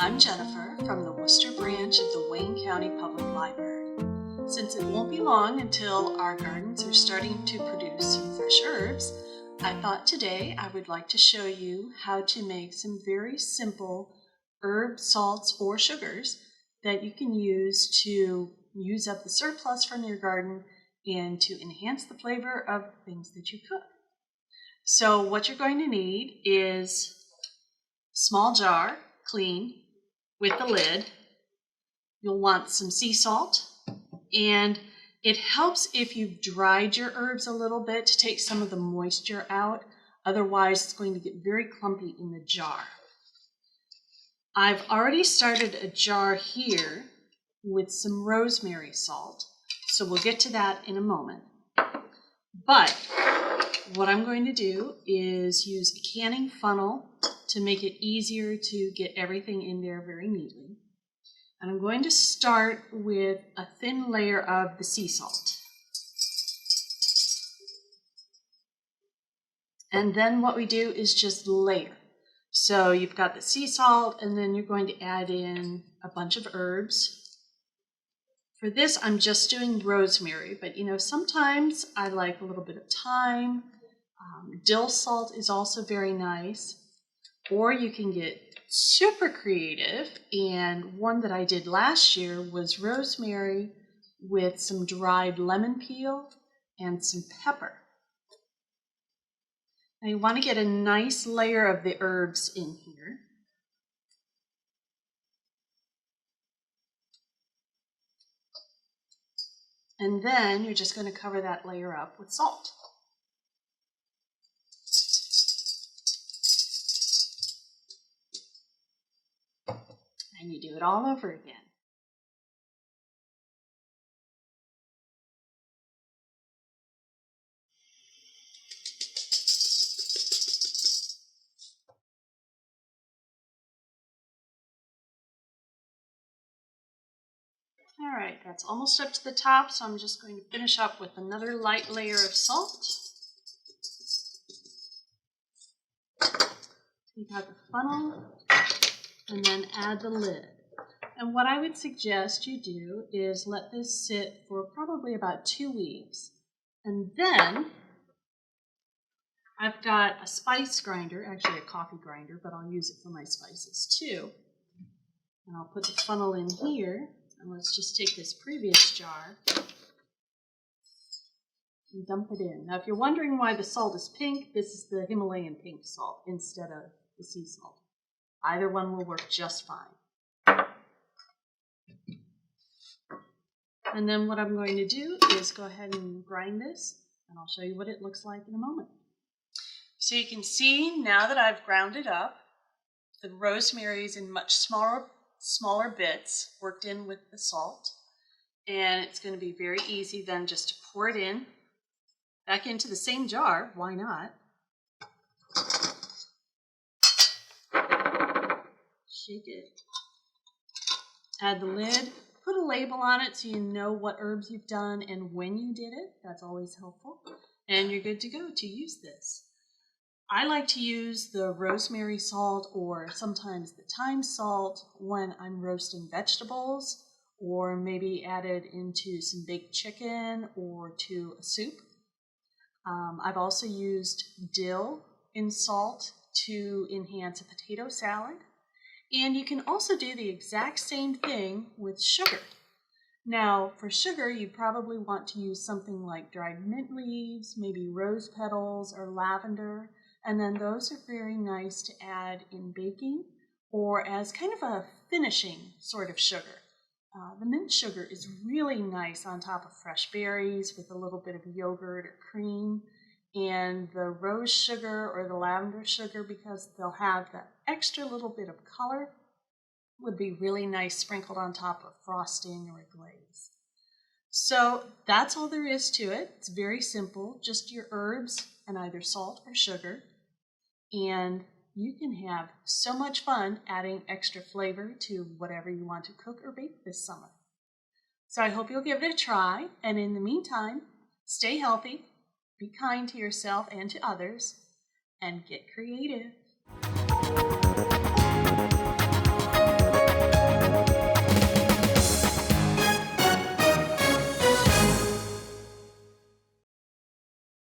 I'm Jennifer from the Wooster branch of the Wayne County Public Library. Since it won't be long until our gardens are starting to produce some fresh herbs, I thought today I would like to show you how to make some very simple herb salts or sugars that you can use to use up the surplus from your garden and to enhance the flavor of things that you cook. So what you're going to need is a small jar, clean, with the lid. You'll want some sea salt, and it helps if you've dried your herbs a little bit to take some of the moisture out. Otherwise, it's going to get very clumpy in the jar. I've already started a jar here with some rosemary salt, so we'll get to that in a moment. But what I'm going to do is use a canning funnel to make it easier to get everything in there very neatly. And I'm going to start with a thin layer of the sea salt. And then what we do is just layer. So you've got the sea salt, and then you're going to add in a bunch of herbs. For this, I'm just doing rosemary, but sometimes I like a little bit of thyme. Dill salt is also very nice. Or you can get super creative, and one that I did last year was rosemary with some dried lemon peel and some pepper. Now you want to get a nice layer of the herbs in here. And then you're just going to cover that layer up with salt. And you do it all over again. All right, that's almost up to the top, so I'm just going to finish up with another light layer of salt. Take out the funnel and then add the lid. And what I would suggest you do is let this sit for probably about 2 weeks. And then I've got a spice grinder, actually a coffee grinder, but I'll use it for my spices too. And I'll put the funnel in here. And let's just take this previous jar and dump it in. Now, if you're wondering why the salt is pink, this is the Himalayan pink salt instead of the sea salt. Either one will work just fine. And then what I'm going to do is go ahead and grind this, and I'll show you what it looks like in a moment. So you can see now that I've ground it up, the rosemary is in much smaller bits worked in with the salt, and it's going to be very easy then just to pour it in back into the same jar. Why not? Shake it, add the lid, put a label on it so you know what herbs you've done and when you did it. That's always helpful, and you're good to go to use this. I like to use the rosemary salt or sometimes the thyme salt when I'm roasting vegetables, or maybe add it into some baked chicken or to a soup. I've also used dill in salt to enhance a potato salad. And you can also do the exact same thing with sugar. Now, for sugar, you probably want to use something like dried mint leaves, maybe rose petals or lavender. And then those are very nice to add in baking or as kind of a finishing sort of sugar. The mint sugar is really nice on top of fresh berries with a little bit of yogurt or cream. And the rose sugar or the lavender sugar, because they'll have that extra little bit of color, would be really nice sprinkled on top of frosting or a glaze. So that's all there is to it. It's very simple, just your herbs and either salt or sugar. And you can have so much fun adding extra flavor to whatever you want to cook or bake this summer. So I hope you'll give it a try. And in the meantime, stay healthy, be kind to yourself and to others, and get creative.